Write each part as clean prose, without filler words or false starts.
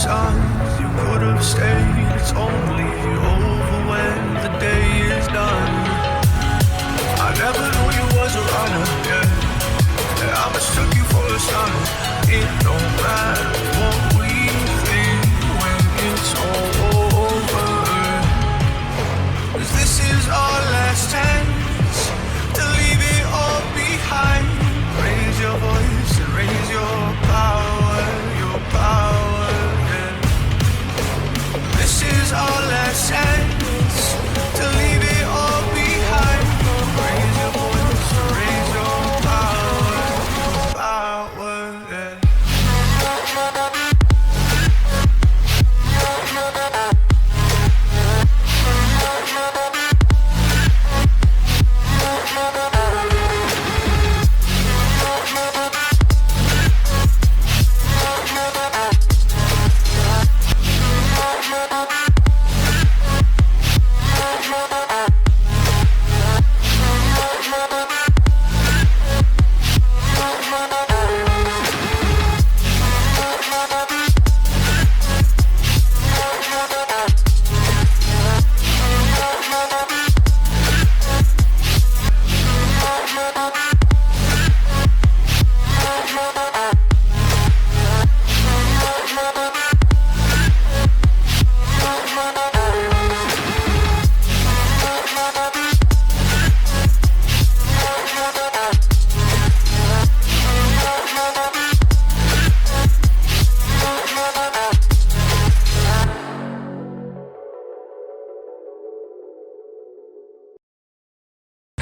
signs you could have stayed. It's only over when the day is done. I never knew you was a runner, yeah. I mistook you for a son. It don't matter what we think when it's all over. 'Cause this is our last chance to leave it all behind. Raise your voice and raise your power, yeah. This is our last chance to leave it all behind. Raise your voice and raise your power, yeah.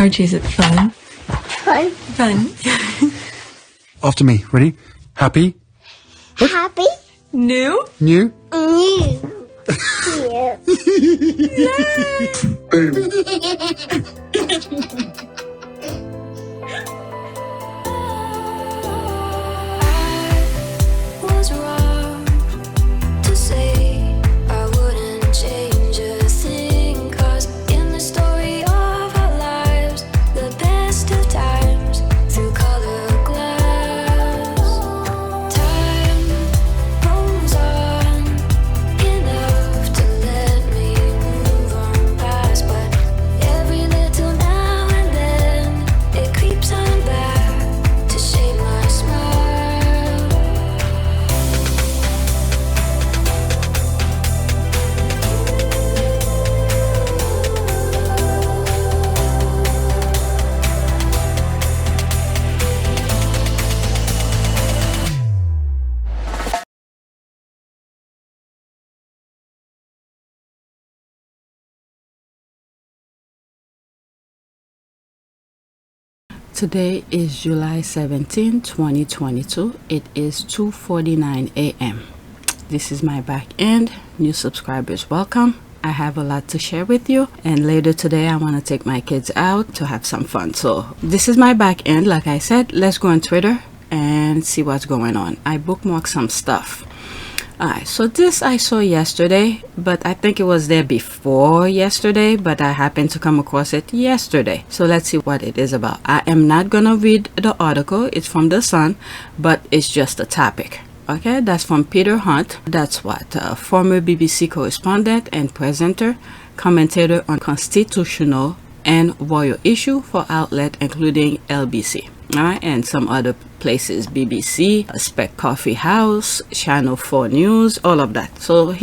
Archie, is it fun? Fun. Fun. After me. Ready? Happy? Happy. New? New? New. Was wrong to say I wouldn't change a thing, 'cause in the story of our lives, the best of times through color glass, time rolls on enough to let me move on past, but every little now and then it creeps on back to shape my smile. Today is July 17, 2022. It is 2:49 a.m. This is my back end. New subscribers, welcome. I have a lot to share with you, and later today I want to take my kids out to have some fun. So this is my back end. Like I said, let's go on Twitter and see what's going on. I bookmarked some stuff. Alright, so this I saw yesterday, but I think it was there before yesterday, but I happened to come across it yesterday. So let's see what it is about. I am not gonna read the article. It's from the Sun, but it's just a topic. Okay, that's from Peter Hunt. That's what former BBC correspondent and presenter, commentator on constitutional and royal issue for outlet including LBC. Alright, and some other places, BBC, Spec Coffee House, Channel 4 News, all of that. So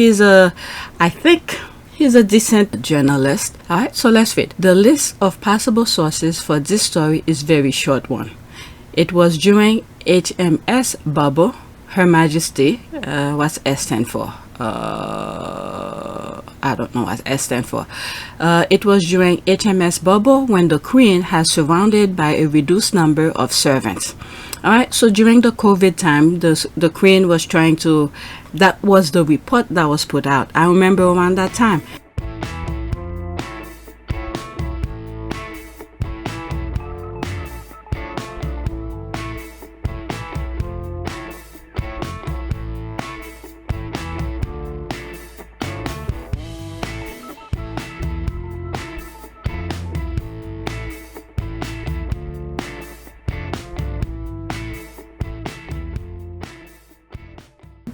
I think he's a decent journalist. Alright, so let's read. The list of possible sources for this story is very short one. It was during HMS Bubble, Her Majesty, what's S stand for? I don't know what S stand for. It was during HMS Bubble when the Queen has surrounded by a reduced number of servants. Alright, so during the COVID time, the Queen was trying to, that was the report that was put out. I remember around that time.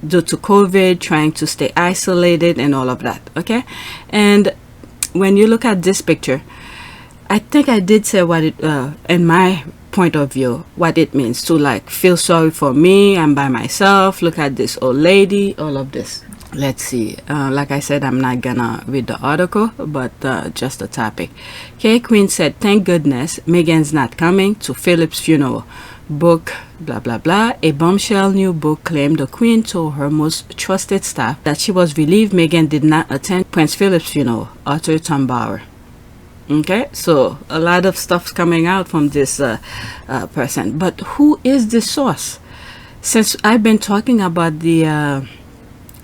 due to COVID, trying to stay isolated and all of that. Okay, and when you look at this picture, I think I did say what it in my point of view, what it means to like feel sorry for me, I'm by myself, look at this old lady, all of this. Let's see, like I said, I'm not gonna read the article, but just the topic. Okay, Queen said, thank goodness Meghan's not coming to Philip's funeral. Book blah blah blah. A bombshell new book claimed the Queen told her most trusted staff that she was relieved Meghan did not attend Prince Philip's funeral. Arthur Tombauer. Okay, so a lot of stuff's coming out from this person, but who is the source? Since I've been talking about the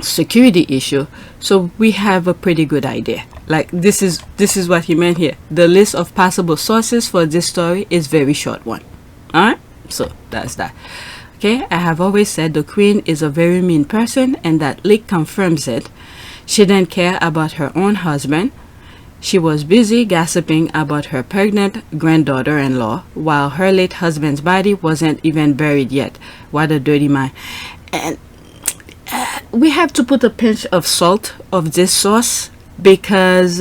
security issue, so we have a pretty good idea. Like this is what he meant here. The list of possible sources for this story is very short one. All right, so that's that. Okay, I have always said the Queen is a very mean person, and that leak confirms it. She didn't care about her own husband. She was busy gossiping about her pregnant granddaughter-in-law while her late husband's body wasn't even buried yet. What a dirty mind. And we have to put a pinch of salt of this source, because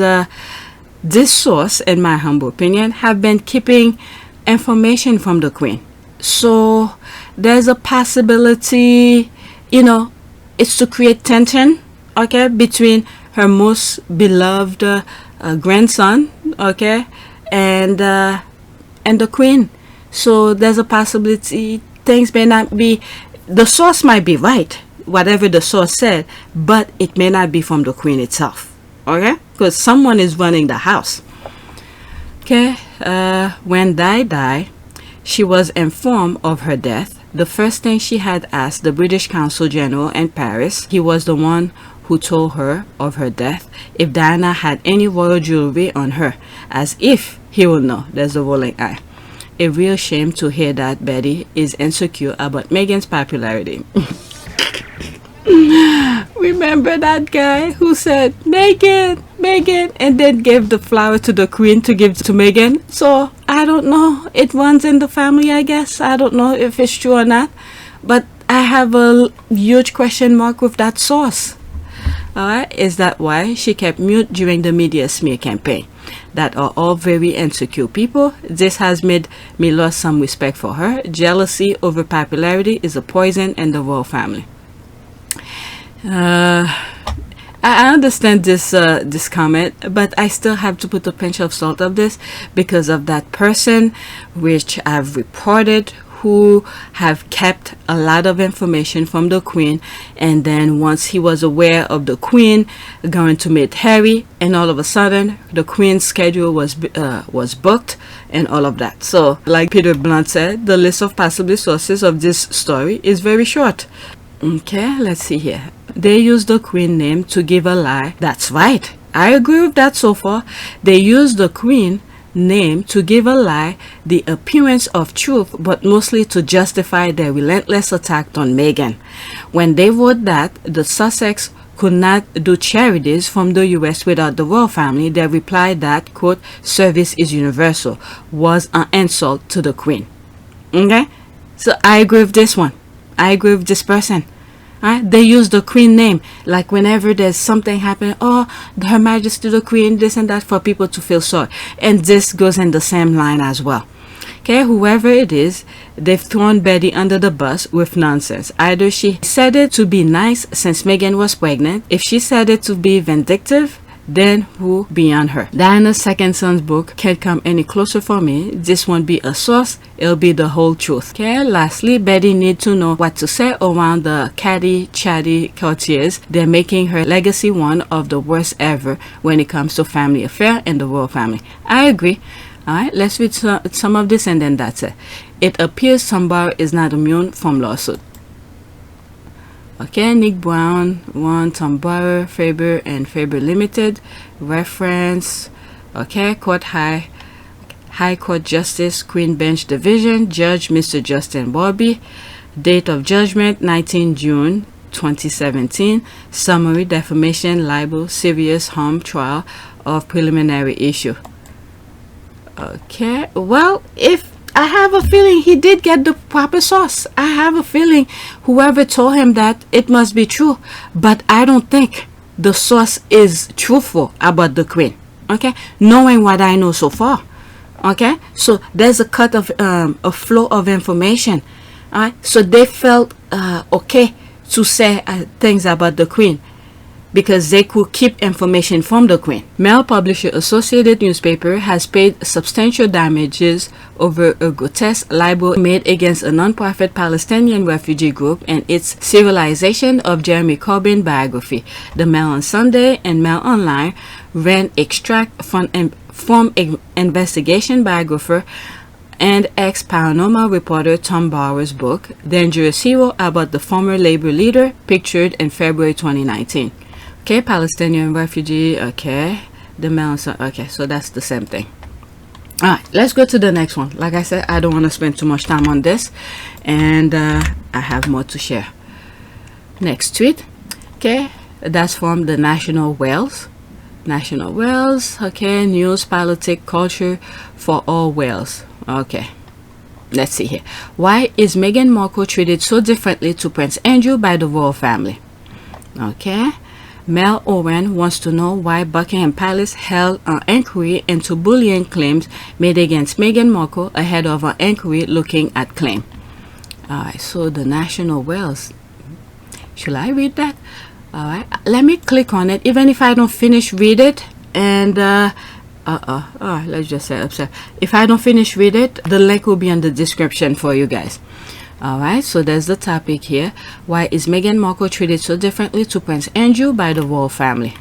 this source, in my humble opinion, have been keeping information from the Queen. So there's a possibility, you know, it's to create tension, okay, between her most beloved grandson, okay, and the Queen. So there's a possibility things may not be, the source might be right, whatever the source said, but it may not be from the Queen itself, okay, because someone is running the house. Okay, when Di died, she was informed of her death. The first thing she had asked the British Consul General in Paris, he was the one who told her of her death, if Diana had any royal jewelry on her, as if he would know. There's a rolling eye. A real shame to hear that Betty is insecure about Meghan's popularity. Remember that guy who said Meghan, Meghan, and then gave the flower to the Queen to give to Meghan? So I don't know, it runs in the family, I guess. I don't know if it's true or not, but I have a huge question mark with that source. Alright, is that why she kept mute during the media smear campaign? That are all very insecure people. This has made me lose some respect for her. Jealousy over popularity is a poison in the royal family. I understand this this comment, but I still have to put a pinch of salt of this because of that person which I've reported, who have kept a lot of information from the Queen, and then once he was aware of the Queen going to meet Harry, and all of a sudden the Queen's schedule was booked and all of that. So like Peter Blunt said, the list of possible sources of this story is very short. Okay, let's see here. They used the Queen name to give a lie. That's right, I agree with that so far. They used the Queen name to give a lie the appearance of truth, but mostly to justify their relentless attack on Meghan. When they wrote that the Sussex could not do charities from the US without the royal family, they replied that, quote, service is universal, was an insult to the Queen. Okay, so I agree with this one. I agree with this person. They use the Queen name, like whenever there's something happening, oh, Her Majesty the Queen, this and that, for people to feel sorry. And this goes in the same line as well. Okay, whoever it is, they've thrown Betty under the bus with nonsense. Either she said it to be nice since Meghan was pregnant. If she said it to be vindictive, then who beyond her? Diana's second son's book can't come any closer for me. This won't be a source, it'll be the whole truth. Okay, lastly, Betty needs to know what to say around the catty, chatty courtiers. They're making her legacy one of the worst ever when it comes to family affair and the royal family. I agree. Alright, let's read some of this and then that's it. It appears Tombauer is not immune from lawsuit. Okay, Nick Brown, one Tombauer, Faber and Faber Limited. Reference, okay, High Court Justice, Queen Bench Division, Judge Mr. Justin Bobby. Date of judgment, 19 June 2017. Summary, defamation, libel, serious harm trial of preliminary issue. Okay, well, if I have a feeling he did get the proper source. I have a feeling whoever told him that, it must be true. But I don't think the source is truthful about the Queen. Okay, knowing what I know so far. Okay, so there's a cut of a flow of information. All right, so they felt okay to say things about the Queen because they could keep information from the Queen. Mail publisher Associated Newspaper has paid substantial damages over a grotesque libel made against a non-profit Palestinian refugee group and its serialization of Jeremy Corbyn biography. The Mail on Sunday and Mail Online ran extract from investigation biographer and ex-paranormal reporter Tom Bauer's book, Dangerous Hero, about the former Labour leader, pictured in February 2019. Okay, Palestinian refugee, okay. The Mail, okay, so that's the same thing. Alright, let's go to the next one. Like I said, I don't want to spend too much time on this, and I have more to share. Next tweet, okay, that's from the National Wales. National Wales, okay, news, politics, culture for all Wales. Okay, let's see here. Why is Meghan Markle treated so differently to Prince Andrew by the royal family? Okay, Mel Owen wants to know why Buckingham Palace held an inquiry into bullying claims made against Meghan Markle ahead of an inquiry looking at claim. Alright, so the National Wales. Should I read that? Alright, let me click on it, even if I don't finish read it, and let's just say upset. If I don't finish read it, the link will be in the description for you guys. Alright, so there's the topic here. Why is Meghan Markle treated so differently to Prince Andrew by the royal family?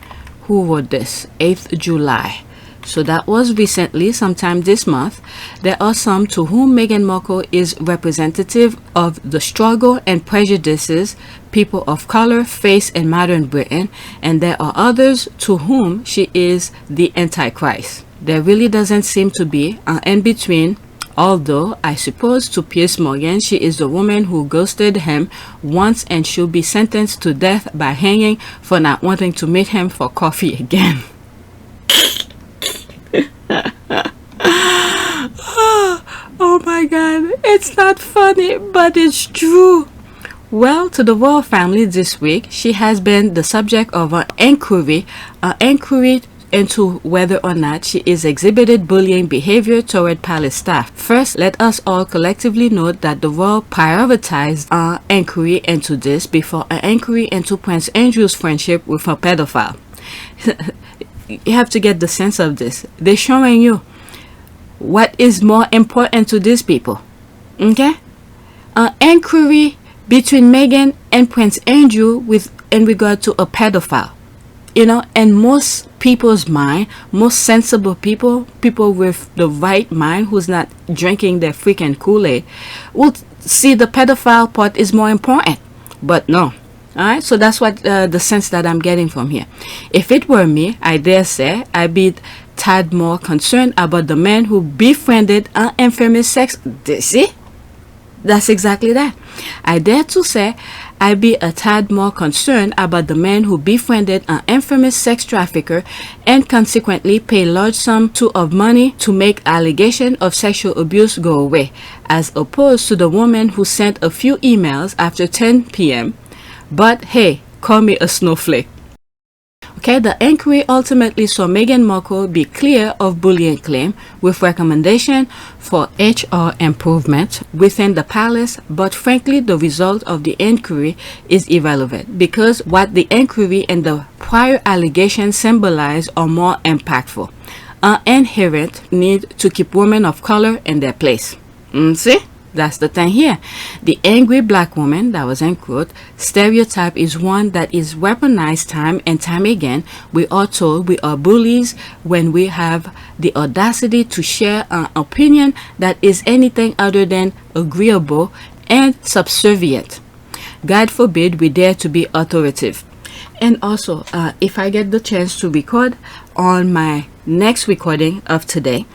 Who wrote this? 8th July. So that was recently, sometime this month. There are some to whom Meghan Markle is representative of the struggle and prejudices people of color face in modern Britain, and there are others to whom she is the Antichrist. There really doesn't seem to be an in-between, although I suppose to Piers Morgan she is the woman who ghosted him once and should be sentenced to death by hanging for not wanting to meet him for coffee again. Oh my god, it's not funny, but it's true. Well, to the royal family this week, she has been the subject of an inquiry into whether or not she is exhibited bullying behavior toward palace staff. First, let us all collectively note that the royal prioritized an inquiry into this before an inquiry into Prince Andrew's friendship with a pedophile. You have to get the sense of this. They're showing you what is more important to these people. Okay? An inquiry between Meghan and Prince Andrew in regard to a pedophile. You know, and most people's mind, most sensible people with the right mind who's not drinking their freaking Kool-Aid, will see the pedophile part is more important. But no. Alright, so that's what the sense that I'm getting from here. If it were me, I dare say I'd be tad more concerned about the man who befriended an infamous sex. See? That's exactly that. I dare to say I'd be a tad more concerned about the man who befriended an infamous sex trafficker and consequently paid large sums of money to make allegation of sexual abuse go away, as opposed to the woman who sent a few emails after 10 p.m. But hey, call me a snowflake. Okay, the inquiry ultimately saw Meghan Markle be clear of bullying claim with recommendation for HR improvement within the palace, but frankly the result of the inquiry is irrelevant because what the inquiry and the prior allegations symbolize are more impactful. An inherent need to keep women of color in their place. See? That's the thing here. The angry black woman, that was in quote, stereotype is one that is weaponized time and time again. We are told we are bullies when we have the audacity to share an opinion that is anything other than agreeable and subservient. God forbid we dare to be authoritative. And also, if I get the chance to record on my next recording of today,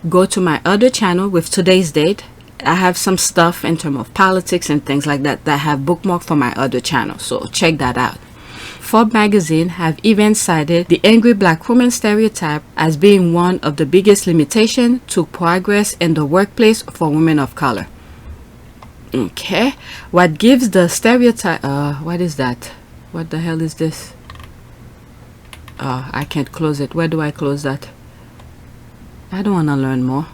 go to my other channel with today's date. I have some stuff in terms of politics and things like that that I have bookmarked for my other channel, so check that out. Forbes magazine have even cited the angry black woman stereotype as being one of the biggest limitations to progress in the workplace for women of color. Okay, what gives the stereotype, what is that? What the hell is this? I can't close it. Where do I close that? I don't want to learn more.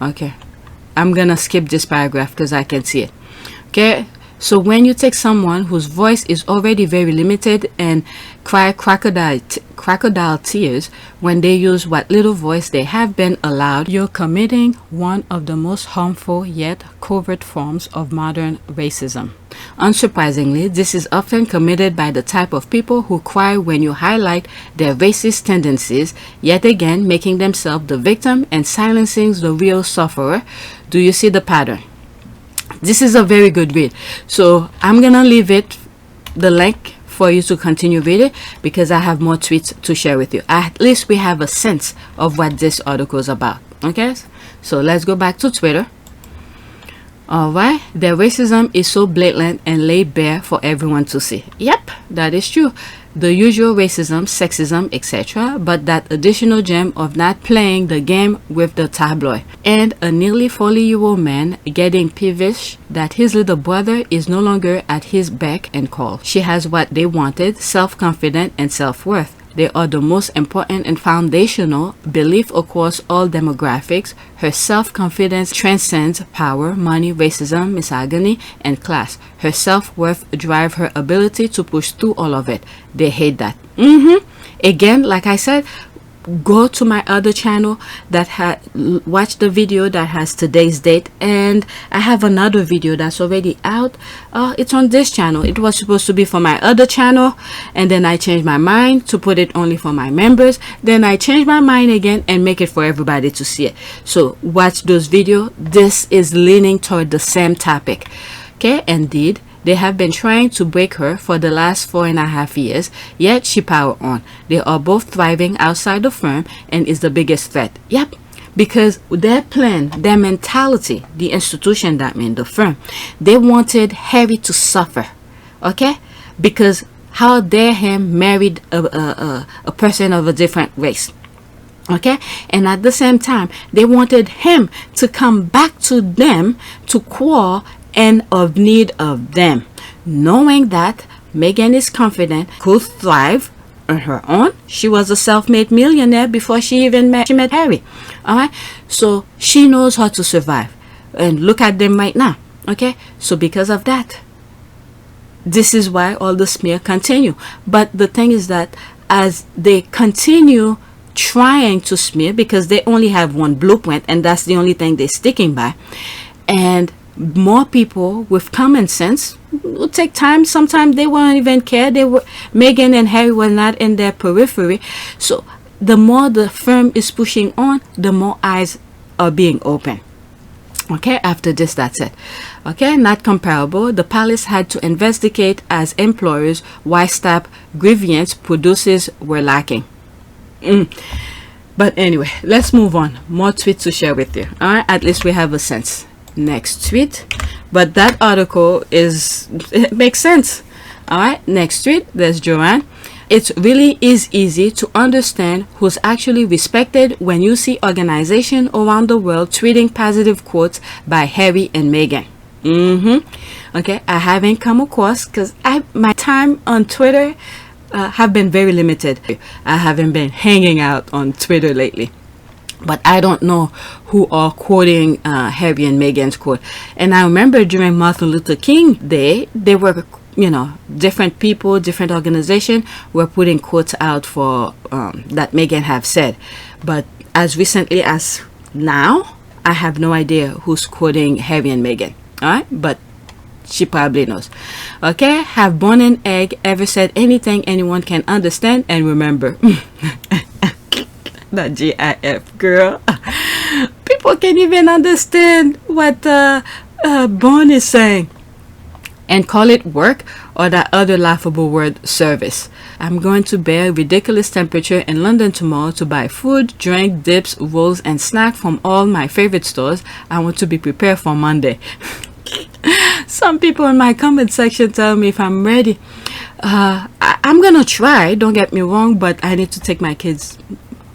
Okay, I'm gonna skip this paragraph because I can see it. Okay, so when you take someone whose voice is already very limited and cry crocodile tears when they use what little voice they have been allowed, you're committing one of the most harmful yet covert forms of modern racism. Unsurprisingly, this is often committed by the type of people who cry when you highlight their racist tendencies, yet again making themselves the victim and silencing the real sufferer. Do you see the pattern? This is a very good read, so I'm gonna leave it, the link, for you to continue reading because I have more tweets to share with you. At least we have a sense of what this article is about. Okay, so let's go back to Twitter. Alright, their racism is so blatant and laid bare for everyone to see. Yep, that is true. The usual racism, sexism, etc., but that additional gem of not playing the game with the tabloid. And a nearly 40-year-old man getting peevish that his little brother is no longer at his beck and call. She has what they wanted, self-confidence and self-worth. They are the most important and foundational belief across all demographics. Her self-confidence transcends power, money, racism, misogyny, and class. Her self-worth drives her ability to push through all of it. They hate that. Again, like I said, go to my other channel that watch the video that has today's date, and I have another video that's already out. It's on this channel. It was supposed to be for my other channel, and then I changed my mind to put it only for my members. Then I changed my mind again and make it for everybody to see it. So watch those videos. This is leaning toward the same topic. Okay, indeed, they have been trying to break her for the last 4.5 years, yet she power on. They are both thriving outside the firm and is the biggest threat. Yep, because their plan, their mentality, the institution, that means the firm, they wanted Harry to suffer. Okay, because how dare him married a person of a different race. Okay, and at the same time they wanted him to come back to them to quarrel and of need of them, knowing that Meghan is confident, could thrive on her own. She was a self-made millionaire before she even met Harry. All right, so she knows how to survive, and look at them right now. Okay, so because of that, this is why all the smear continue. But the thing is that as they continue trying to smear, because they only have one blueprint and that's the only thing they're sticking by, and more people with common sense will take time. Sometimes they won't even care. Meghan and Harry were not in their periphery. So the more the firm is pushing on, the more eyes are being open. Okay, after this, that's it. Okay, not comparable. The palace had to investigate as employers why staff grievance producers were lacking. But anyway, let's move on. More tweets to share with you. All right, at least we have a sense. Next tweet, but that article it makes sense. All right, next tweet, there's Joanne. It really is easy to understand who's actually respected when you see organizations around the world tweeting positive quotes by Harry and Meghan. Okay, I haven't come across, because my time on Twitter have been very limited. I haven't been hanging out on Twitter lately. But I don't know who are quoting Harry and Meghan's quote. And I remember during Martin Luther King Day, they were, different people, different organizations were putting quotes out for that Meghan have said. But as recently as now, I have no idea who's quoting Harry and Meghan. All right, but she probably knows. Okay, have Born and Egg ever said anything anyone can understand and remember? That GIF, girl. People can't even understand what Born is saying and call it work, or that other laughable word, service. I'm going to bear ridiculous temperature in London tomorrow to buy food, drink, dips, rolls, and snack from all my favorite stores. I want to be prepared for Monday. Some people in my comment section tell me if I'm ready. I I'm gonna try, don't get me wrong, but I need to take my kids.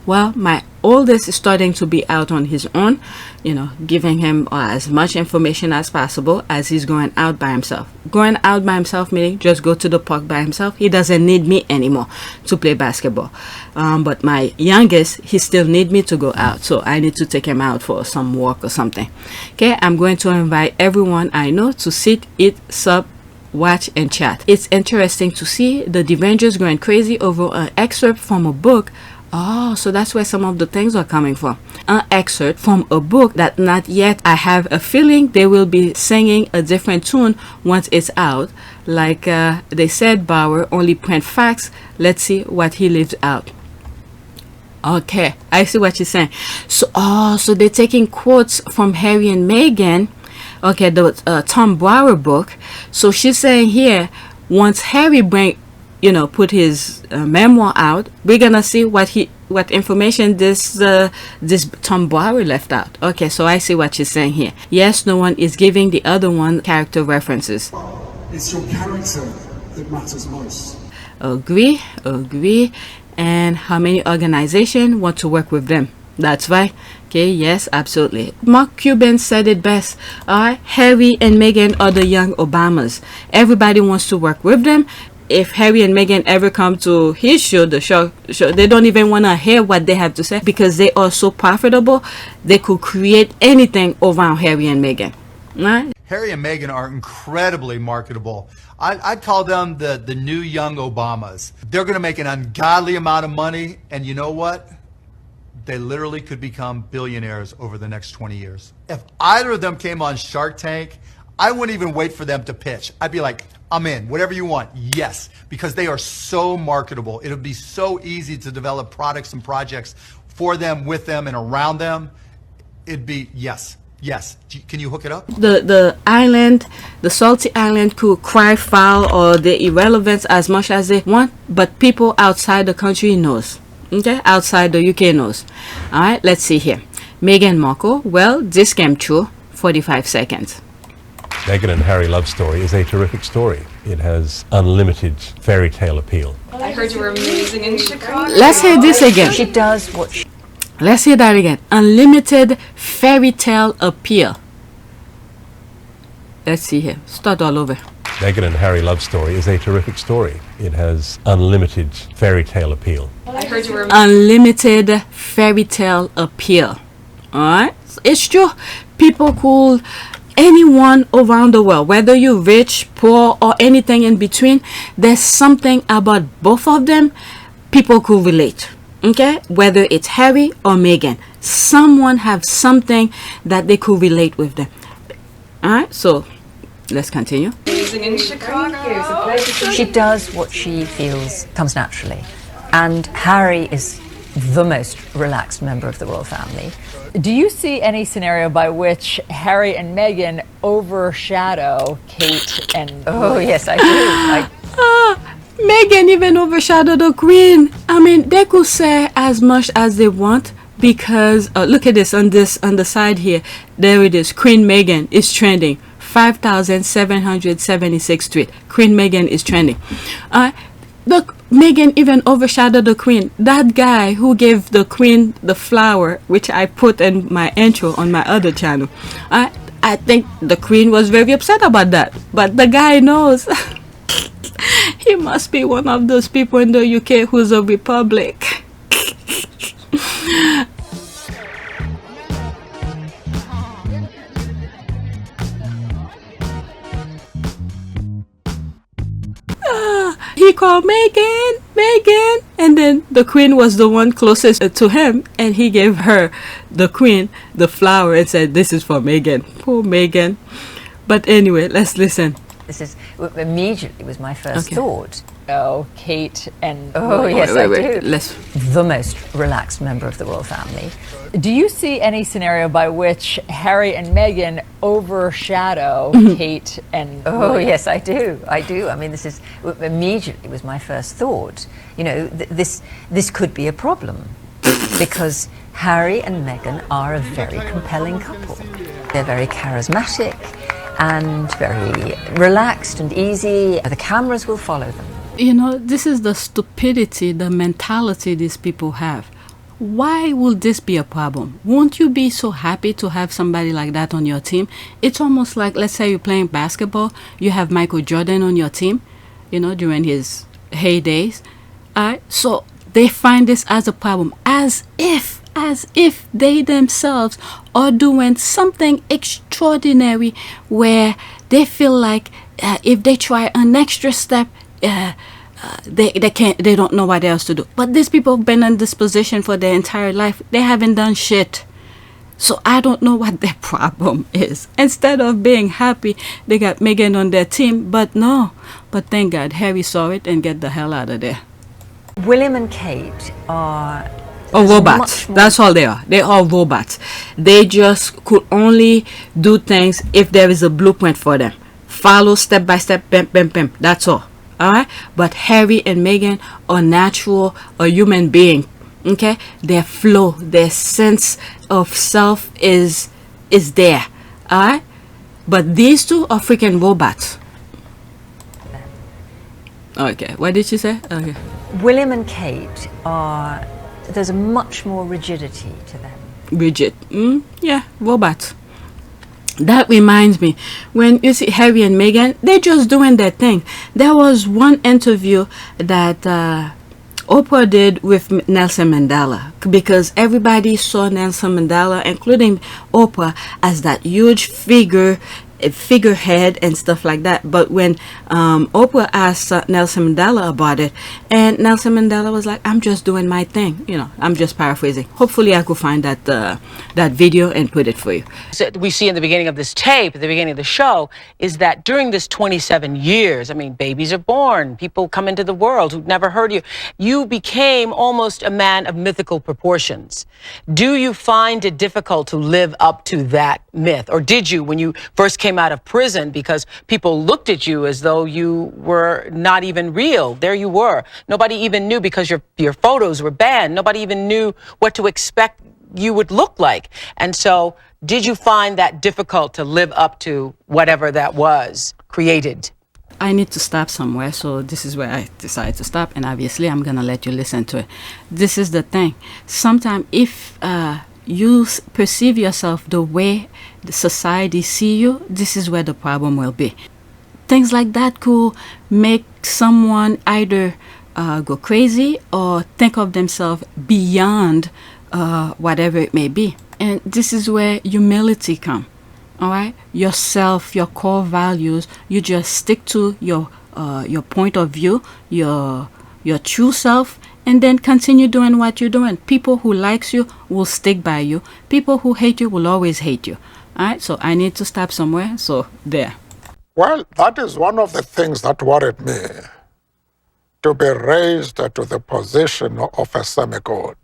Well, my oldest is starting to be out on his own, you know, giving him as much information as possible as he's going out by himself. Going out by himself meaning just go to the park by himself. He doesn't need me anymore to play basketball. But my youngest, he still need me to go out, so I need to take him out for some walk or something. Okay, I'm going to invite everyone I know to sit, eat, sup, watch and chat. It's interesting to see the Devengers going crazy over an excerpt from a book. Oh, so that's where some of the things are coming from. An excerpt from a book that not yet. I have a feeling they will be singing a different tune once it's out. Like they said, Bauer only print facts. Let's see what he leaves out. Okay, I see what you're saying. So, so they're taking quotes from Harry and Meghan. Okay, the Tom Bauer book. So she's saying here, once Harry put his memoir out, we're gonna see what information this Tom Bauer left out. Okay, so I see what you're saying here. Yes, no one is giving the other one character references. It's your character that matters most. Agree. And how many organizations want to work with them? That's right. Okay, yes, absolutely. Mark Cuban said it best. Harry and Meghan are the young Obamas. Everybody wants to work with them. If Harry and Meghan ever come to his show, the show, they don't even want to hear what they have to say because they are so profitable. They could create anything around Harry and Meghan. Right? Harry and Meghan are incredibly marketable. I'd call them the new young Obamas. They're going to make an ungodly amount of money, and you know what? They literally could become billionaires over the next 20 years. If either of them came on Shark Tank, I wouldn't even wait for them to pitch. I'd be like, I'm in, whatever you want, yes, because they are so marketable. It'll be so easy to develop products and projects for them, with them, and around them. It'd be, yes. Can you hook it up? The island, the salty island could cry foul or the irrelevance as much as they want, but people outside the country knows. Okay, outside the UK knows. All right, let's see here. Meghan Markle, well, this came true, 45 seconds. Meghan and Harry love story is a terrific story. It has unlimited fairy tale appeal. I heard you were amazing in Chicago. Let's hear this again. She does what she... Let's hear that again. Unlimited fairy tale appeal. Let's see here. Start all over. Meghan and Harry love story is a terrific story. It has unlimited fairy tale appeal. I heard you were unlimited fairy tale appeal. Alright? It's true. People could, anyone around the world, whether you're rich, poor, or anything in between, there's something about both of them people could relate. Okay? Whether it's Harry or Meghan, someone have something that they could relate with them. Alright? So, let's continue. amazing in Chicago. She does what she feels comes naturally. And Harry is the most relaxed member of the royal family. Do you see any scenario by which Harry and Meghan overshadow Kate and... Oh, yes, I do. Meghan even overshadowed the Queen. I mean, they could say as much as they want because look at this on the side here. There it is. Queen Meghan is trending. 5,776 tweet. Queen Meghan is trending. Look, Meghan even overshadowed the Queen. That guy who gave the Queen the flower, which I put in my intro on my other channel. I think the Queen was very upset about that. But the guy knows. He must be one of those people in the UK who's a republic. He called Meghan, and then the Queen was the one closest to him, and he gave her, the Queen, the flower and said, "This is for Meghan." Poor Meghan. But anyway, let's listen. This is immediately was my first thought. Oh, Kate and... Oh, yes, I do. Let's... The most relaxed member of the royal family. Do you see any scenario by which Harry and Meghan overshadow Kate and... Oh, yes, I do. I do. I mean, this is immediately was my first thought. You know, this could be a problem because Harry and Meghan are a very compelling couple. They're very charismatic and very relaxed and easy. The cameras will follow them. You know, this is the stupidity, the mentality these people have. Why would this be a problem? Won't you be so happy to have somebody like that on your team? It's almost like, let's say you're playing basketball, you have Michael Jordan on your team, you know, during his heydays. So they find this as a problem, as if they themselves are doing something extraordinary where they feel like if they try an extra step, they don't know what else to do. But these people have been in this position for their entire life. They haven't done shit. So I don't know what their problem is. Instead of being happy, they got Meghan on their team. But no. But thank God, Harry saw it and get the hell out of there. William and Kate are robots. That's all they are. They are robots. They just could only do things if there is a blueprint for them. Follow step by step, bam, bam, bam. That's all. Alright? But Harry and Meghan are natural, a human being. Okay? Their flow, their sense of self is there. Alright? But these two are freaking robots. Okay. What did you say? Okay. William and Kate are, there's much more rigidity to them. Rigid. Yeah, robots. That reminds me, when you see Harry and Meghan, they're just doing their thing. There was one interview that Oprah did with Nelson Mandela, because everybody saw Nelson Mandela, including Oprah, as that huge figurehead and stuff like that. But when Oprah asked Nelson Mandela about it, and Nelson Mandela was like, I'm just doing my thing. You know, I'm just paraphrasing. Hopefully I could find that video and put it for you. So we see in the beginning of this tape, at the beginning of the show, is that during this 27 years, I mean, babies are born, people come into the world who've never heard you. You became almost a man of mythical proportions. Do you find it difficult to live up to that myth? Or did you, when you first came out of prison, because people looked at you as though you were not even real? There you were. Nobody even knew, because your photos were banned. Nobody even knew what to expect you would look like. And so did you find that difficult to live up to whatever that was created? I need to stop somewhere, so this is where I decided to stop, and obviously I'm gonna let you listen to it. This is the thing. Sometimes if you perceive yourself the way the society see you, this is where the problem will be. Things like that could make someone either go crazy or think of themselves beyond whatever it may be. And this is where humility comes. All right, yourself, your core values, you just stick to your point of view, your true self, and then continue doing what you're doing. People who likes you will stick by you. People who hate you will always hate you. All right, so I need to stop somewhere. So there. Well, that is one of the things that worried me, to be raised to the position of a semi-god,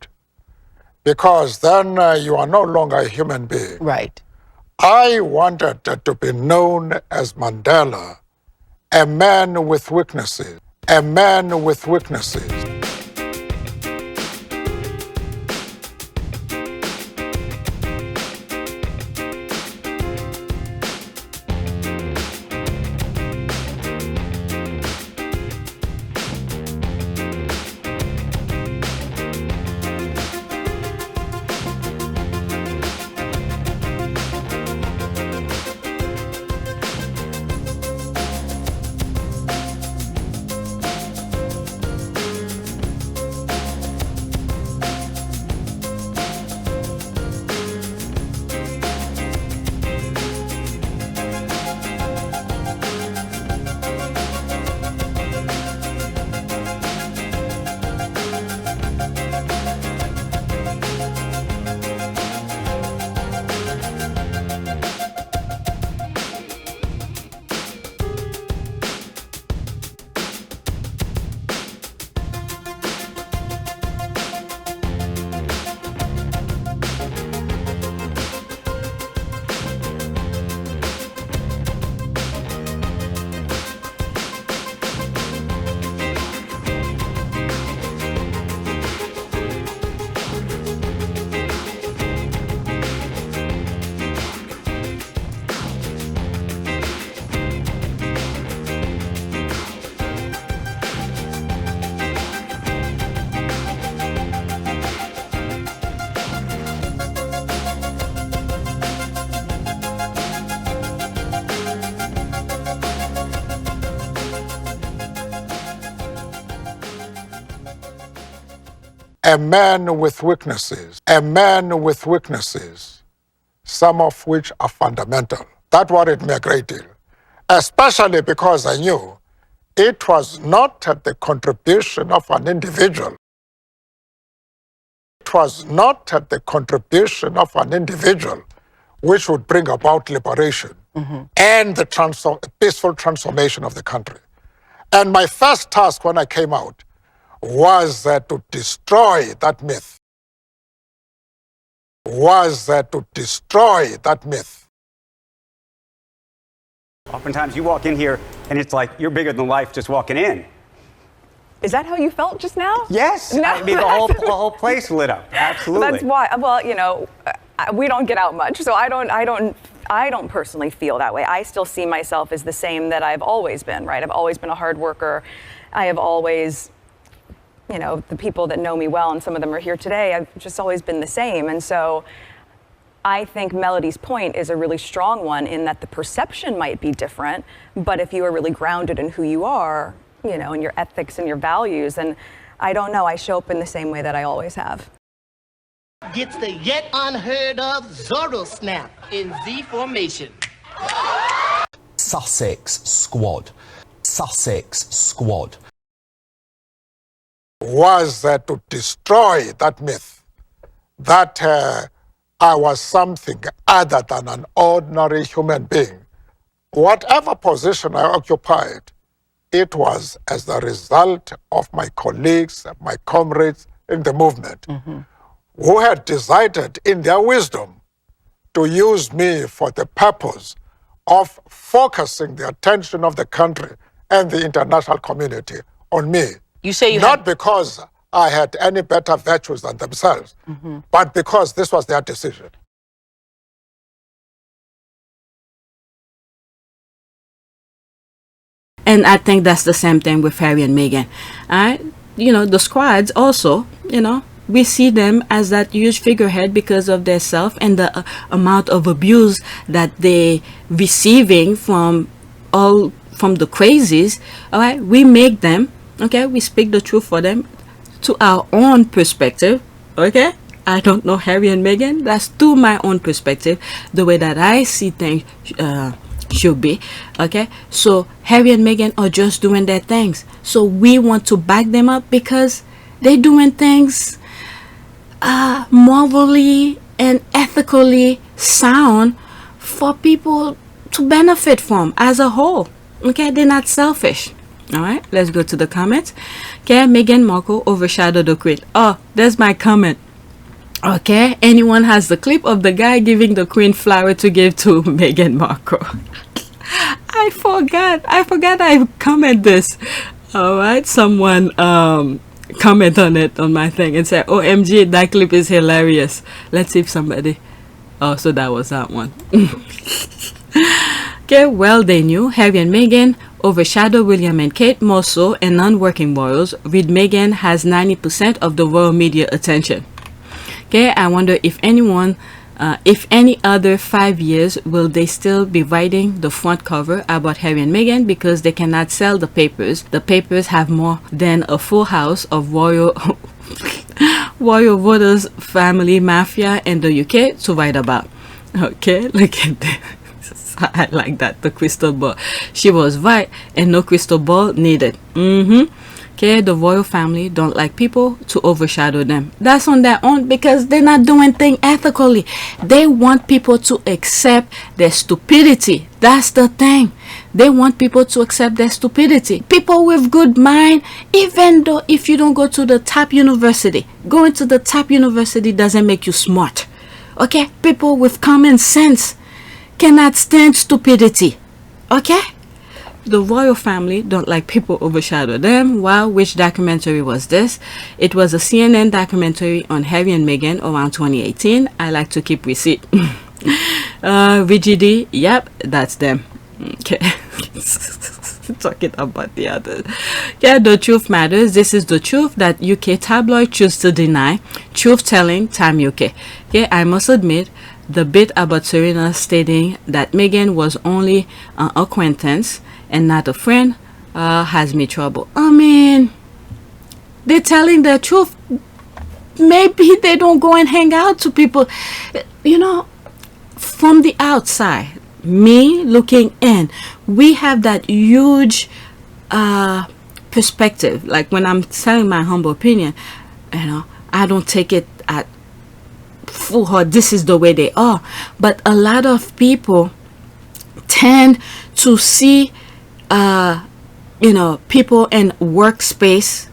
because then you are no longer a human being. Right. I wanted to be known as Mandela, a man with weaknesses, a man with weaknesses. a man with weaknesses, some of which are fundamental. That worried me a great deal, especially because I knew it was not the contribution of an individual. It was not the contribution of an individual which would bring about liberation and the peaceful transformation of the country. And my first task when I came out was to destroy that myth. Oftentimes you walk in here and it's like you're bigger than life just walking in. Is that how you felt just now? Yes. No, I mean, the whole place lit up. Absolutely. That's why. Well, you know, we don't get out much, so I don't personally feel that way. I still see myself as the same that I've always been, right? I've always been a hard worker. I have always, you know, the people that know me well, and some of them are here today, I've just always been the same. And so I think Melody's point is a really strong one in that the perception might be different, but if you are really grounded in who you are, you know, and your ethics and your values, and I don't know, I show up in the same way that I always have. Gets the yet unheard of Zorro snap in Z formation. Sussex squad. Was to destroy that myth that I was something other than an ordinary human being. Whatever position I occupied, it was as a result of my colleagues, my comrades in the movement, who had decided in their wisdom to use me for the purpose of focusing the attention of the country and the international community on me. You say you not because I had any better virtues than themselves, but because this was their decision. And I think that's the same thing with Harry and Meghan. You know, the squads also, you know, we see them as that huge figurehead because of their self and the amount of abuse that they receiving from the crazies. All right, we make them, okay, we speak the truth for them to our own perspective, okay. I don't know Harry and Meghan. That's to my own perspective, the way that I see things should be, okay. So Harry and Meghan are just doing their things, so we want to back them up because they're doing things morally and ethically sound for people to benefit from as a whole, okay. They're not selfish. All right, let's go to the comments. Okay, Meghan Markle overshadowed the Queen. Oh, there's my comment. Okay, anyone has the clip of the guy giving the Queen flower to give to Meghan Markle? I forgot I comment this. All right, someone comment on it on my thing and say, OMG, that clip is hilarious. Let's see if somebody, oh, so that was that one. Okay, well, they knew Harry and Meghan overshadow William and Kate more so, and non-working royals. Read Meghan has 90% of the royal media attention. Okay, I wonder if anyone, if any other 5 years, will they still be writing the front cover about Harry and Meghan because they cannot sell the papers. The papers have more than a full house of royal voters, family mafia in the UK to write about. Okay, look at this. I like that, the crystal ball. She was right, and no crystal ball needed. Okay, the royal family don't like people to overshadow them. That's on their own because they're not doing things ethically. They want people to accept their stupidity. That's the thing. They want people to accept their stupidity. People with good mind, even though if you don't go to the top university, going to the top university doesn't make you smart. Okay, people with common sense cannot stand stupidity. Okay, the royal family don't like people overshadow them. Wow, which documentary was this? It was a CNN documentary on Harry and Meghan around 2018. I like to keep receipt. VGD, yep, that's them. Okay. Talking about the others. Yeah, the truth matters. This is the truth that UK tabloid choose to deny. Truth telling, time UK. Yeah, I must admit, the bit about Serena stating that Meghan was only an acquaintance and not a friend has me trouble. I mean, they're telling the truth. maybe they don't go and hang out to people. You know, from the outside, me looking in, we have that huge perspective. Like when I'm telling my humble opinion, you know, I don't take it at full heart. This is the way they are. But a lot of people tend to see, you know, people in workspace,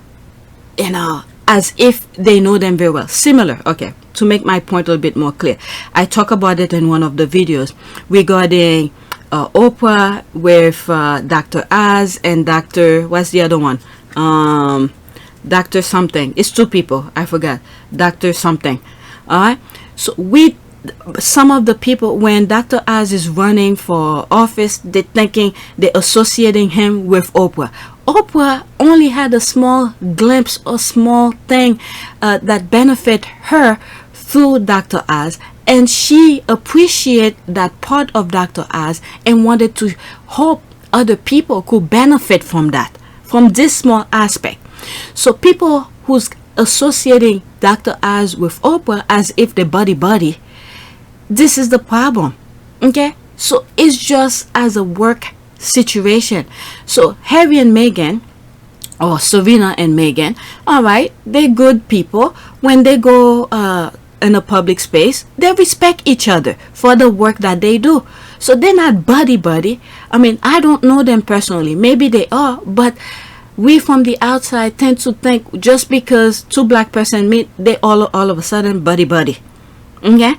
you know, as if they know them very well. Similar, okay, to make my point a little bit more clear, I talk about it in one of the videos regarding Oprah with Dr. Oz and Dr. what's the other one? Dr. something. It's two people, I forgot. Dr. something. All right, so some of the people, when Dr. Oz is running for office, they're thinking, they're associating him with Oprah. Oprah only had a small glimpse or small thing that benefit her through Dr. Oz, and she appreciated that part of Dr. Oz and wanted to hope other people could benefit from that, from this small aspect. So people who's associating Dr. Oz with Oprah as if they're buddy, this is the problem. Okay, so it's just as a work situation. So Harry and Meghan, or Serena and Meghan, all right, they're good people. When they go in a public space, they respect each other for the work that they do. So they're not buddy. I mean, I don't know them personally. Maybe they are, but we from the outside tend to think just because two black person meet, they all of a sudden buddy. Okay,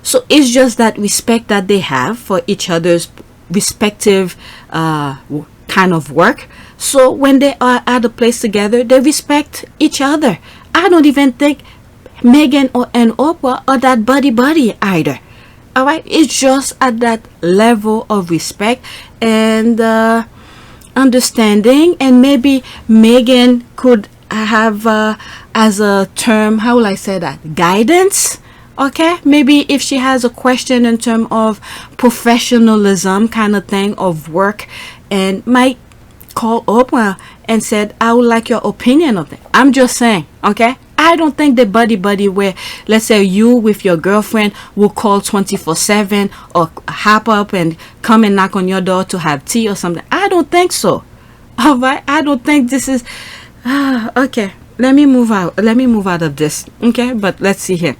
so it's just that respect that they have for each other's respective kind of work. So when they are at a place together, they respect each other. I don't even think Meghan and Oprah are that buddy either. All right, it's just at that level of respect and understanding. And maybe Meghan could have as a term, how will I say that, guidance. Okay, maybe if she has a question in terms of professionalism kind of thing of work, and might call Oprah and said, I would like your opinion of it. I'm just saying, okay, I don't think the buddy where, let's say, you with your girlfriend will call 24/7 or hop up and come and knock on your door to have tea or something. I don't think so. All right, I don't think this is okay. Let me move out of this. Okay, but let's see here.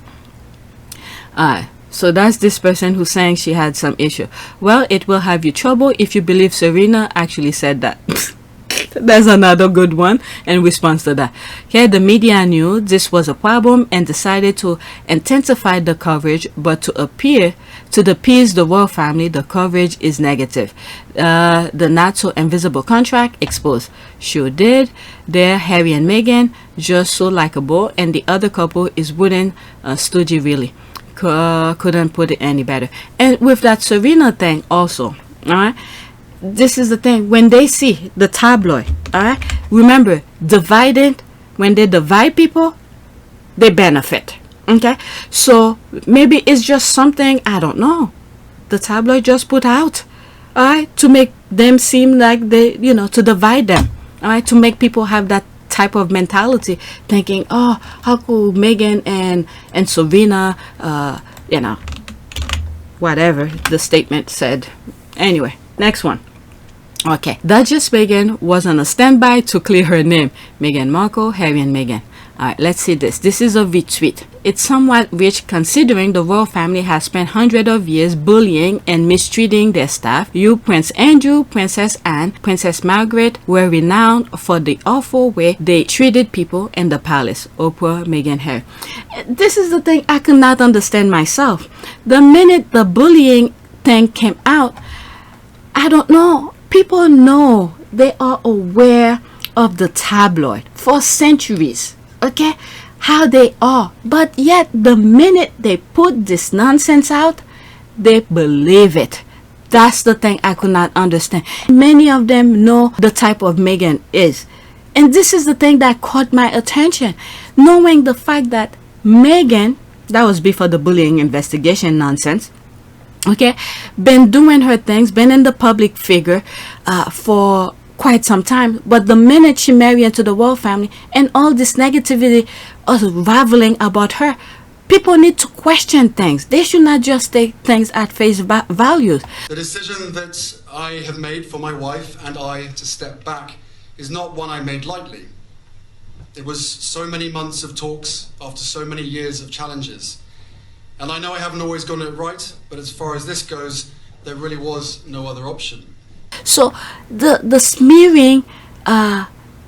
So that's this person who's saying she had some issue. Well, it will have you trouble if you believe Serena actually said that. There's another good one in response to that. Okay, the media knew this was a problem and decided to intensify the coverage, but to appease the royal family, the coverage is negative. The not so invisible contract exposed. Sure did. There, Harry and Meghan, just so likable, and the other couple is wooden stoogie really. Couldn't put it any better. And with that Serena thing also, all right, this is the thing, when they see the tabloid, all right, remember, when they divide people, they benefit. Okay, so maybe it's just something, I don't know, the tabloid just put out, all right, to make them seem like they, you know, to divide them, all right, to make people have that type of mentality, thinking, oh, how could Meghan and Serena, you know, whatever the statement said. Anyway, next one. Okay, Duchess Meghan was on a standby to clear her name. Meghan Markle, Harry and Meghan. Alright, let's see this. This is a retweet. It's somewhat rich considering the royal family has spent hundreds of years bullying and mistreating their staff. You, Prince Andrew, Princess Anne, Princess Margaret were renowned for the awful way they treated people in the palace. Oprah, Meghan, Harry. This is the thing I could not understand myself. The minute the bullying thing came out, I don't know. People know, they are aware of the tabloid for centuries, okay, how they are, but yet the minute they put this nonsense out, they believe it. That's the thing I could not understand. Many of them know the type of Meghan is, and this is the thing that caught my attention, knowing the fact that Meghan, that was before the bullying investigation nonsense, okay, been doing her things, been in the public figure for quite some time. But the minute she married into the royal family and all this negativity unraveling about her, people need to question things. They should not just take things at face value. The decision that I have made for my wife and I to step back is not one I made lightly. It was so many months of talks after so many years of challenges. And I know I haven't always gotten it right, but as far as this goes, there really was no other option. So the smearing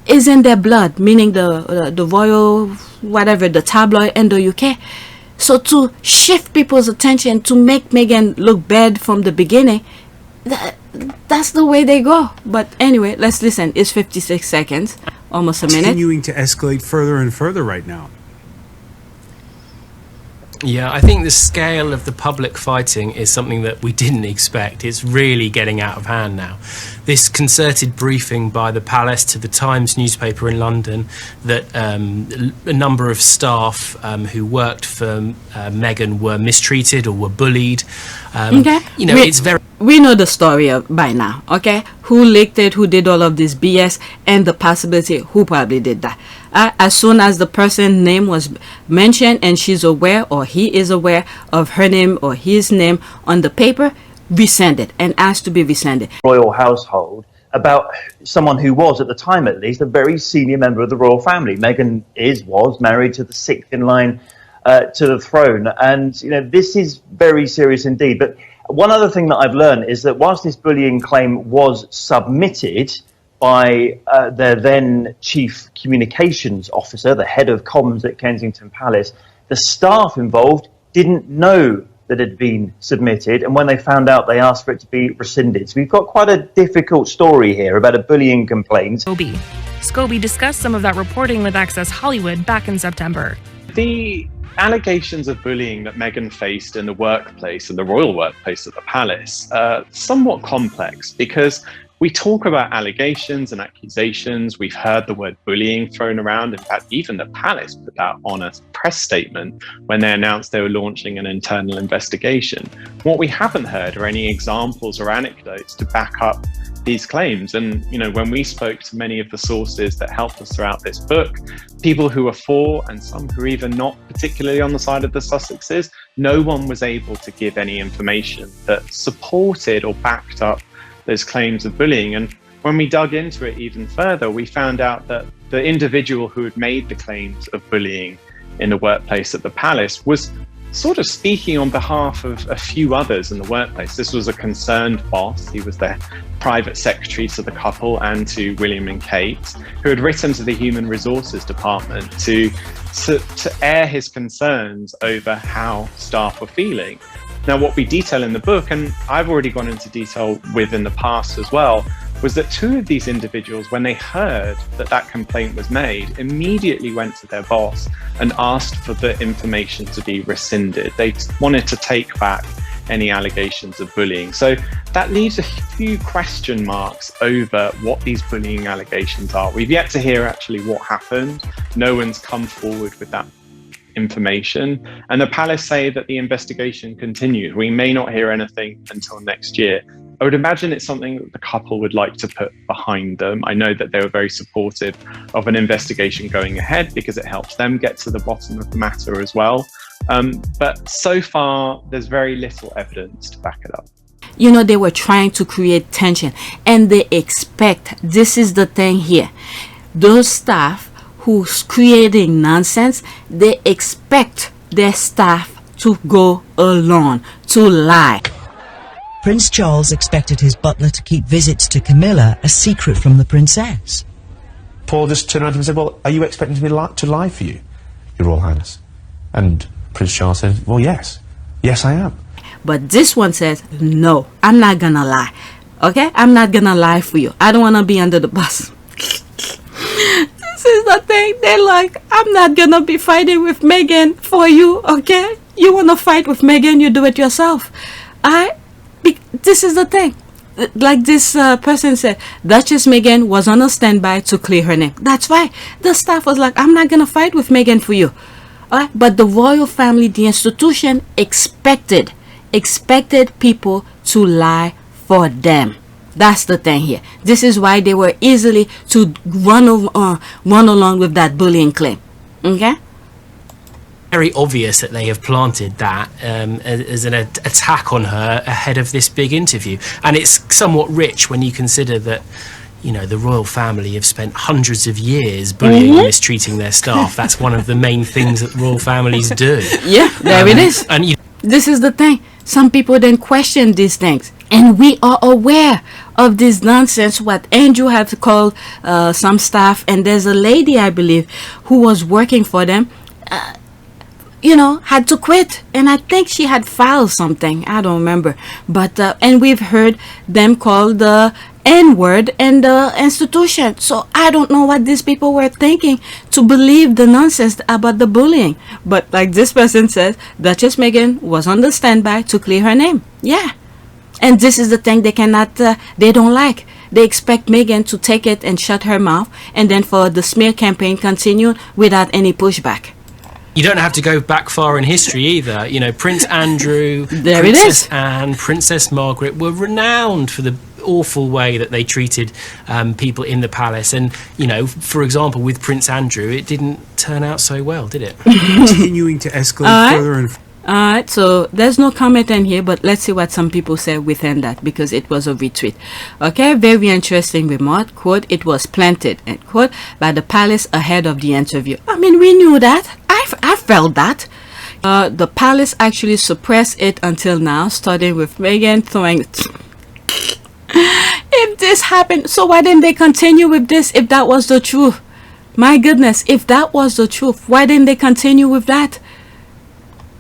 is in their blood, meaning the royal, whatever, the tabloid in the UK. So to shift people's attention, to make Meghan look bad from the beginning, that's the way they go. But anyway, let's listen. It's 56 seconds, almost a minute. Continuing to escalate further and further right now. Yeah, I think the scale of the public fighting is something that we didn't expect. It's really getting out of hand now. This concerted briefing by the palace to the Times newspaper in London that a number of staff who worked for Meghan were mistreated or were bullied. Okay. You know, it's very... We know the story by now, okay? Who leaked it, who did all of this BS, and the possibility who probably did that. As soon as the person's name was mentioned and she's aware or he is aware of her name or his name on the paper, resend it and ask to be rescinded. Royal household about someone who was, at the time at least, a very senior member of the royal family. Meghan was married to the sixth in line to the throne. And, you know, this is very serious indeed. But one other thing that I've learned is that whilst this bullying claim was submitted by their then chief communications officer, the head of comms at Kensington Palace, the staff involved didn't know that it had been submitted, and when they found out, they asked for it to be rescinded. So we've got quite a difficult story here about a bullying complaint. Scobie discussed some of that reporting with Access Hollywood back in September. The allegations of bullying that Meghan faced in the workplace, in the royal workplace at the palace, somewhat complex because we talk about allegations and accusations. We've heard the word bullying thrown around. In fact, even the palace put that on a press statement when they announced they were launching an internal investigation. What we haven't heard are any examples or anecdotes to back up these claims. And, you know, when we spoke to many of the sources that helped us throughout this book, people who are for and some who are even not particularly on the side of the Sussexes, no one was able to give any information that supported or backed up those claims of bullying. And when we dug into it even further, we found out that the individual who had made the claims of bullying in the workplace at the palace was sort of speaking on behalf of a few others in the workplace. This was a concerned boss. He was their private secretary to the couple and to William and Kate, who had written to the Human Resources Department to air his concerns over how staff were feeling. Now, what we detail in the book, and I've already gone into detail with in the past as well, was that two of these individuals, when they heard that that complaint was made, immediately went to their boss and asked for the information to be rescinded. They wanted to take back any allegations of bullying. So that leaves a few question marks over what these bullying allegations are. We've yet to hear actually what happened. No one's come forward with that information, and the palace say that the investigation continues. We may not hear anything until next year. I would imagine it's something that the couple would like to put behind them. I know that they were very supportive of an investigation going ahead because it helps them get to the bottom of the matter as well. But so far, there's very little evidence to back it up. You know, they were trying to create tension, and they expect, this is the thing here, those staff who's creating nonsense, they expect their staff to go along, to lie. Prince Charles expected his butler to keep visits to Camilla a secret from the princess. Paul just turned around to him and said, well, are you expecting me to lie for you, Your Royal Highness? And Prince Charles said, well, yes. Yes, I am. But this one says, no, I'm not gonna lie. Okay? I'm not gonna lie for you. I don't want to be under the bus. This is the thing. They're like, I'm not gonna be fighting with Meghan for you, okay? You want to fight with Meghan, you do it yourself. This is the thing. Like this person said, Duchess Meghan was on a standby to clear her name. That's why the staff was like, I'm not gonna fight with Meghan for you. But the royal family, the institution, expected people to lie for them. That's the thing here. This is why they were easily to run along with that bullying claim. Okay? Very obvious that they have planted that as an attack on her ahead of this big interview. And it's somewhat rich when you consider that, you know, the royal family have spent hundreds of years bullying and mistreating their staff. That's one of the main things that royal families do. Yeah, there it is. And this is the thing. Some people then question these things. And we are aware of this nonsense, what Andrew had called some staff. And there's a lady, I believe, who was working for them, you know, had to quit. And I think she had filed something. I don't remember. But, and we've heard them call the N-word in the institution. So I don't know what these people were thinking to believe the nonsense about the bullying. But like this person says, Duchess Meghan was on the standby to clear her name. Yeah. And this is the thing they cannot, they don't like. They expect Meghan to take it and shut her mouth, and then for the smear campaign continue without any pushback. you don't have to go back far in history either. You know, Prince Andrew, there Princess Anne, Princess Margaret were renowned for the awful way that they treated people in the palace. And, you know, for example, with Prince Andrew, it didn't turn out so well, did it? Continuing to escalate further and Alright, so there's no comment in here, but let's see what some people said within that, because it was a retweet. Okay, very interesting remark. Quote, it was planted, end quote, by the palace ahead of the interview. I mean, we knew that. I felt that. The palace actually suppressed it until now, starting with Meghan throwing... If this happened, so why didn't they continue with this if that was the truth? My goodness, if that was the truth, why didn't they continue with that?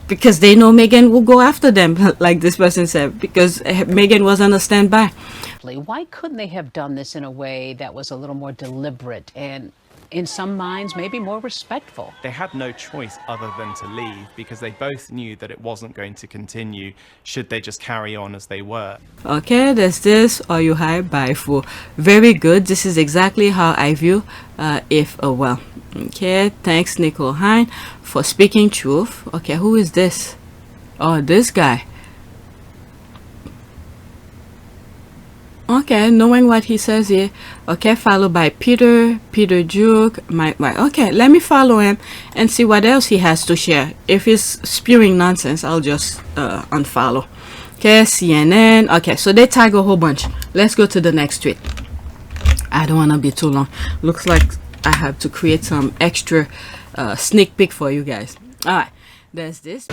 Because they know Meghan will go after them, like this person said, because Meghan was on a standby. Why couldn't they have done this in a way that was a little more deliberate and, in some minds, maybe more respectful? They had no choice other than to leave, because they both knew that it wasn't going to continue should they just carry on as they were. Okay, there's this, Are You High by Fool. Very good. This is exactly how I view well. Okay, thanks Nicole Hine for speaking truth. Okay, who is this? Oh, this guy. Okay, knowing what he says here. Okay, followed by Peter Duke. Okay, let me follow him and see what else he has to share. If he's spewing nonsense, I'll just unfollow. Okay, CNN. Okay, so they tag a whole bunch. Let's go to the next tweet. I don't want to be too long. Looks like I have to create some extra sneak peek for you guys. All right, there's this.